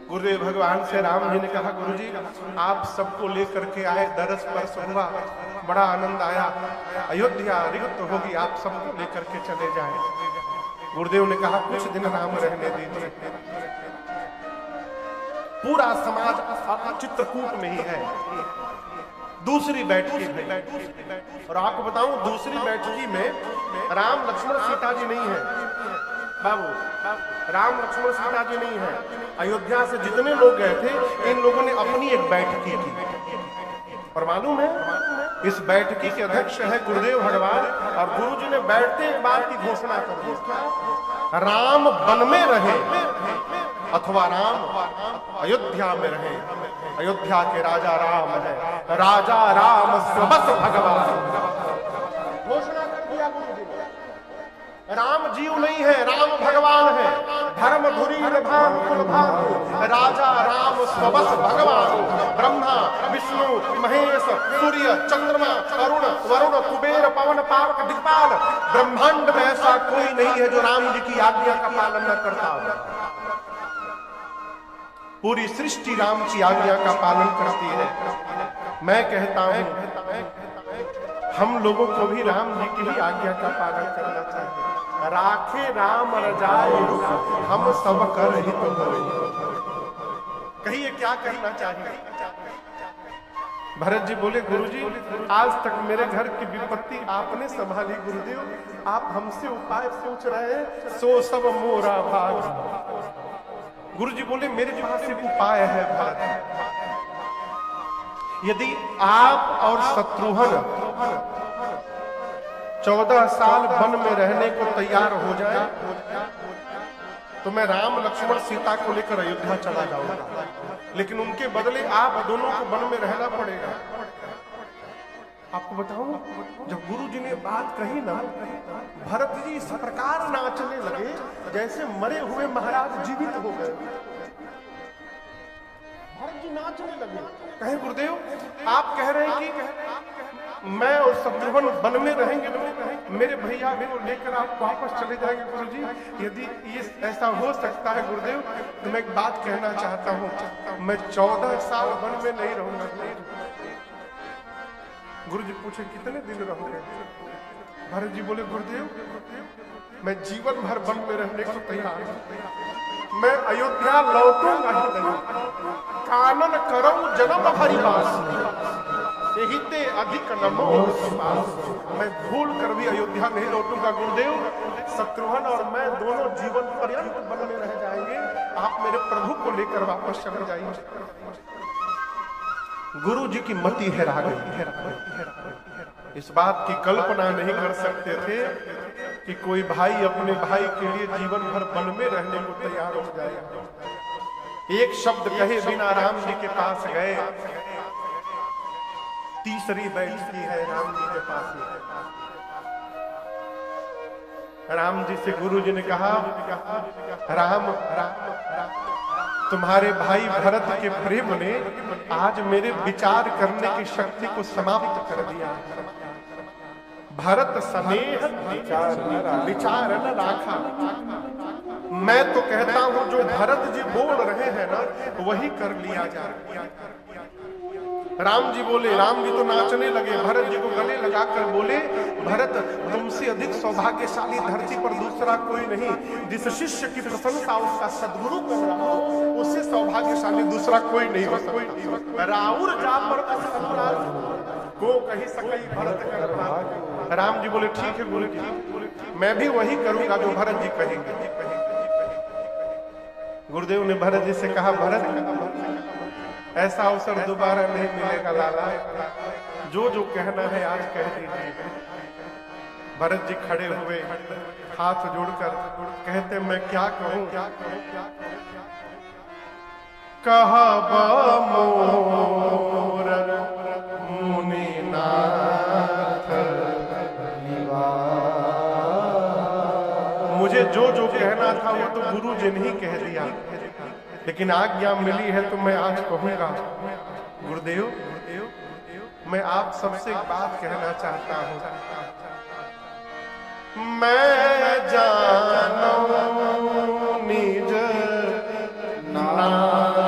गुरुदेव भगवान से राम जी ने कहा, गुरुजी आप सबको लेकर के आए, दरस परस हुआ, बड़ा आनंद आया, अयोध्या रिक्त होगी, आप सबको लेकर के चले जाएं। गुरुदेव ने कहा कुछ दिन राम रहने दीजिए। पूरा समाज चित्रकूट में ही है। दूसरी बैठकी में, और आपको बताऊं दूसरी बैठकी में राम लक्ष्मण सीता जी नहीं है बाबू, राम लक्ष्मण सीता जी नहीं है। अयोध्या से जितने लोग गए थे इन लोगों ने अपनी एक बैठकी की, और मालूम है इस बैठकी के अध्यक्ष है गुरुदेव भगवान, और गुरु जी ने बैठते एक बात की घोषणा कर दी, राम वन में रहे अथवा राम अयोध्या में रहे। अयोध्या के राजा राम है, राजा राम सबस भगवान। घोषणा कर दिया गुरु जी ने, राम जीव नहीं है, राम भगवान है। धर्म धुरी राजा राम सबस भगवान। ब्रह्मा विष्णु महेश सूर्य चंद्रमा अरुण वरुण कुबेर पवन पावक दिक्पाल, ब्रह्मांड में ऐसा कोई नहीं है जो राम जी की आज्ञा का पालन न करता हो। पूरी सृष्टि राम की आज्ञा का पालन करती है। मैं कहता हूं हम लोगों को भी राम जी की ही आज्ञा का पालन करना चाहिए। राखे राम रजाए हम सब कर हित होए। कहिए क्या करना चाहिए? भरत जी बोले, गुरुजी आज तक मेरे घर की विपत्ति आपने संभाली, गुरुदेव आप हमसे उपाय पूछ रहे हैं, सो सब मोरा भाग। गुरुजी बोले मेरे पास एक उपाय है भरत, यदि आप और शत्रुघ्न 14 साल वन में रहने को तैयार हो जाए तो मैं राम लक्ष्मण सीता को लेकर अयोध्या चला जाऊंगा, लेकिन उनके बदले आप दोनों को वन में रहना पड़ेगा। आपको बताऊं, जब गुरु जी ने बात कही ना, भरत जी इस प्रकार नाचने लगे जैसे मरे हुए महाराज जीवित हो गए। भरत जी नाचने लगे, कहे गुरुदेव आप कह रहे हैं कि मैं और शत्रुघ्न वन में रहेंगे, मेरे भैया को लेकर आप वापस चले जाएंगे। गुरुजी यदि ये ऐसा हो सकता है गुरुदेव तो मैं एक बात कहना चाहता हूँ, मैं 14 साल वन में नहीं रहूंगा। गुरु जी पूछे कितने दिन रहोगे? भरत जी बोले, गुरुदेव मैं जीवन भर वन में रहने को तैयार हूं, मैं अयोध्या लौटूंगा ही नहीं। कानन करऊं जन्म भरी बास, यही ते अधिक नमो पास। मैं भूल कर भी अयोध्या नहीं लौटूंगा गुरुदेव, शत्रुघ्न और मैं दोनों जीवन पर्यंत वन में रह जाएंगे, आप मेरे प्रभु को लेकर वापस चले जाइए। गुरु जी की मति हैरा गई। इस बात की कल्पना नहीं कर सकते थे कि कोई भाई अपने भाई के लिए जीवन भर वन में रहने को तैयार हो जाए। एक शब्द कहे बिना राम जी के पास गए। तीसरी बैठकी है राम जी के पास। राम जी से गुरु जी ने कहा, राम तुम्हारे भाई भरत के प्रेम ने आज मेरे विचार करने की शक्ति को समाप्त कर दिया। भरत स्नेह विचार न राखा। मैं तो कहता हूं जो भरत जी बोल रहे हैं ना वही कर लिया जाए। राम जी बोले, राम जी तो नाचने लगे, भरत जी को गले लगाकर बोले, भरत तुमसे अधिक सौभाग्यशाली धरती पर दूसरा कोई नहीं। जिस शिष्य की प्रशंसा उसका सदगुरु कर रहा हो उससे सौभाग्यशाली दूसरा कोई नहीं हो सकता। राउर जा पर को कही सकई भरत कर। राम जी बोले ठीक है गुरु जी, मैं भी वही करूंगा जो भरत जी कहेंगे। गुरुदेव ने भरत जी से कहा, भरत ऐसा अवसर दोबारा नहीं मिलेगा लाला, जो जो कहना है आज कह दीजिए। भरत जी खड़े हुए हाथ जोड़कर कहते, मैं क्या कहूं? कहब मोर मुनिनाथ, मुझे जो जो कहना था वो तो गुरु जी ने ही कह दिया, लेकिन आज्ञा मिली है तो मैं आज कहूंगा। गुरुदेव मैं आप सबसे एक बात कहना चाहता हूं। मैं जानूं निज नाम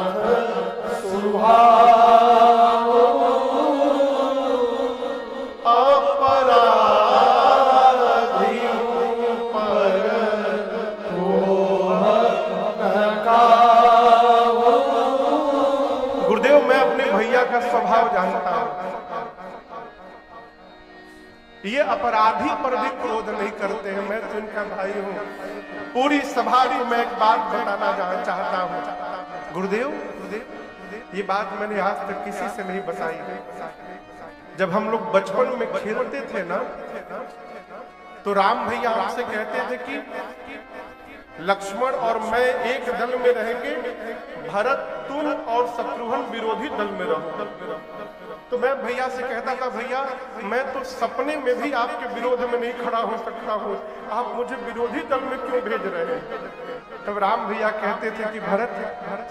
का स्वभाव जानता हूं। ये अपराधी पर भी क्रोध नहीं करते हैं, मैं तो इनका भाई हूं। पूरी सभा को मैं एक बात बताना चाहता हूं। गुरुदेव, ये बात मैंने आज तक किसी से नहीं बताई। जब हम लोग बचपन में खेलते थे ना, तो राम भैया हमसे कहते थे कि लक्ष्मण और मैं एक दल में रहेंगे, भरत तुम और शत्रुघ्न विरोधी दल में रहो। तो मैं भैया से कहता था, भैया मैं तो सपने में भी आपके विरोध में नहीं खड़ा हो सकता हूँ, आप मुझे विरोधी दल में क्यों भेज रहे हैं? तब राम भैया कहते थे कि भरत,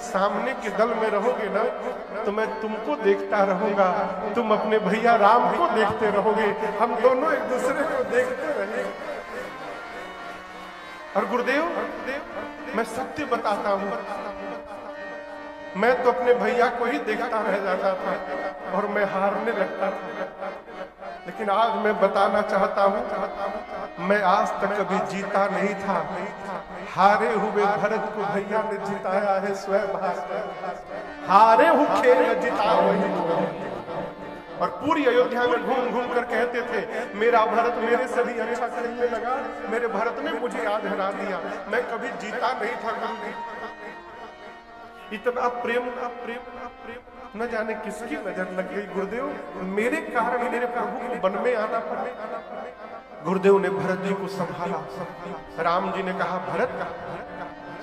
सामने के दल में रहोगे ना तो मैं तुमको देखता रहूंगा, तुम अपने भैया राम को देखते रहोगे, हम दोनों एक दूसरे को देखते रहेंगे। और गुरुदेव, मैं सत्य बताता हूँ, मैं तो अपने भैया को ही देखता रह जाता था और मैं हारने लगता था। लेकिन आज मैं बताना चाहता हूँ, मैं आज तक कभी जीता नहीं था। हारे हुए भरत को भैया ने जिताया है स्वयं भास्कर। हारे हुए खेल में जिता वही। और पूरी अयोध्या में घूम घूम कर कहते थे, मेरा भरत मेरे से भी अच्छा खेलने लगा, मेरे भरत ने मुझे आज हरा दिया। मैं कभी जीता नहीं था गुरुजी। इतना प्रेम न जाने किसकी नजर लग गई गुरुदेव, मेरे कारण मेरे प्रभु को वन में आना पड़ा। गुरुदेव ने भरत जी को संभाला। राम जी ने कहा, भरत,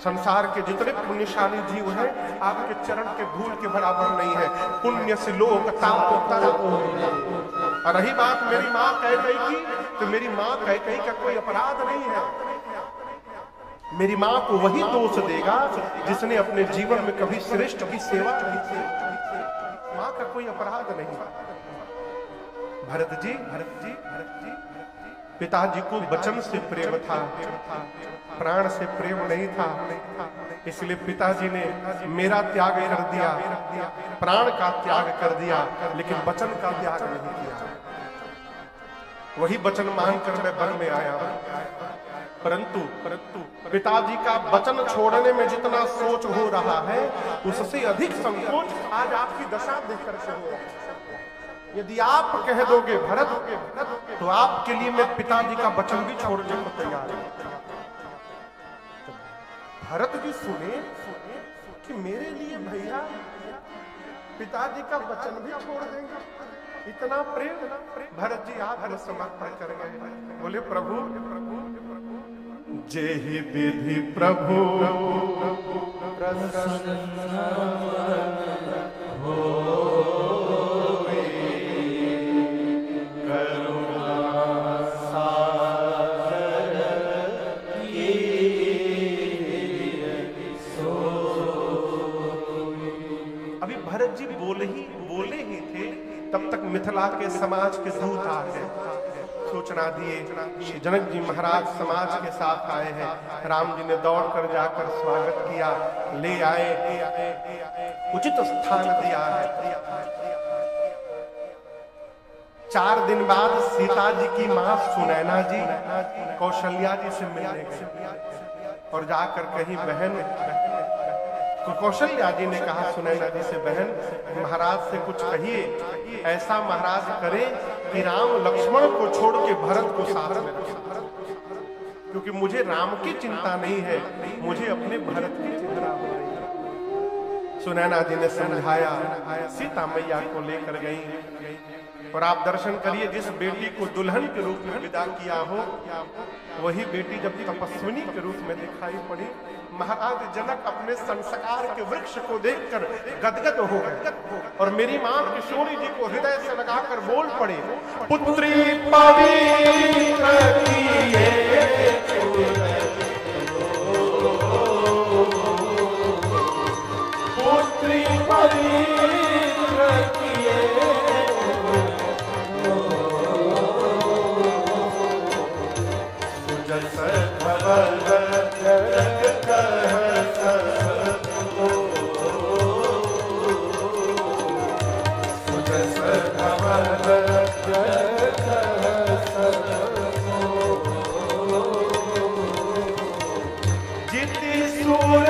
संसार के जितने पुण्यशाली जीव हैं आपके चरण के धूल के बराबर नहीं है। पुण्य से लोक ताप। और रही बात मेरी माँ कैकेयी की, तो मेरी माँ कैकेयी का कोई अपराध नहीं है। मेरी माँ को वही दोष देगा जिसने अपने जीवन में कभी श्रेष्ठ की सेवा की। माँ का कोई अपराध नहीं। भरत जी पिताजी को वचन से प्रेम था, प्राण से प्रेम नहीं था। इसलिए पिताजी ने मेरा त्याग कर दिया, प्राण का त्याग कर दिया, लेकिन वचन का त्याग नहीं किया। वही वचन मानकर मैं वन में आया। परंतु पिताजी का वचन छोड़ने में जितना सोच हो रहा है, उससे अधिक संकोच आज आपकी दशा देखकर से हो रहा है। यदि आप कह दोगे भरत, तो आपके लिए मैं पिताजी का वचन भी छोड़ने को तैयार हूं। भरत जी सुने कि मेरे लिए भैया पिताजी का वचन भी छोड़ देंगे, इतना प्रेम। भरत जी आत्मसमर्पण कर गए। बोले, प्रभु जेहि विधि प्रभु प्रसन्न होए, करुणा सागर कीजिए सोई। अभी भरत जी बोले ही थे, तब तक मिथिला के समाज के दूत आ गए, सूचना दिए। जनक जी महाराज समाज के साथ आए हैं। राम जी ने दौड़ कर जाकर स्वागत किया, ले आए, उचित स्थान दिया है। 4 दिन बाद सीता जी की मां सुनैना जी कौशल्या जी से मिलने गई और जाकर कही, बहन, कौशल्या जी ने कहा सुनैना जी से, बहन महाराज से कुछ कहिए, ऐसा महाराज करे कि राम लक्ष्मण को छोड़ के भरत को साथ में रखे, क्योंकि मुझे राम की चिंता नहीं है, मुझे अपने भरत की चिंता हो रही है। सुनैना जी ने समझाया, सीता मैया को लेकर गई। और आप दर्शन करिए, जिस बेटी को दुल्हन के रूप में विदा किया हो, वही बेटी जब तपस्विनी के रूप में दिखाई पड़ी। महाराज जनक अपने संस्कार के वृक्ष को देखकर गदगद हो गए और मेरी मां किशोरी जी को हृदय से लगाकर बोल पड़े, पुत्री पवित्र किए, पुत्री पवित्र किए, सुजस धवल जिति सूर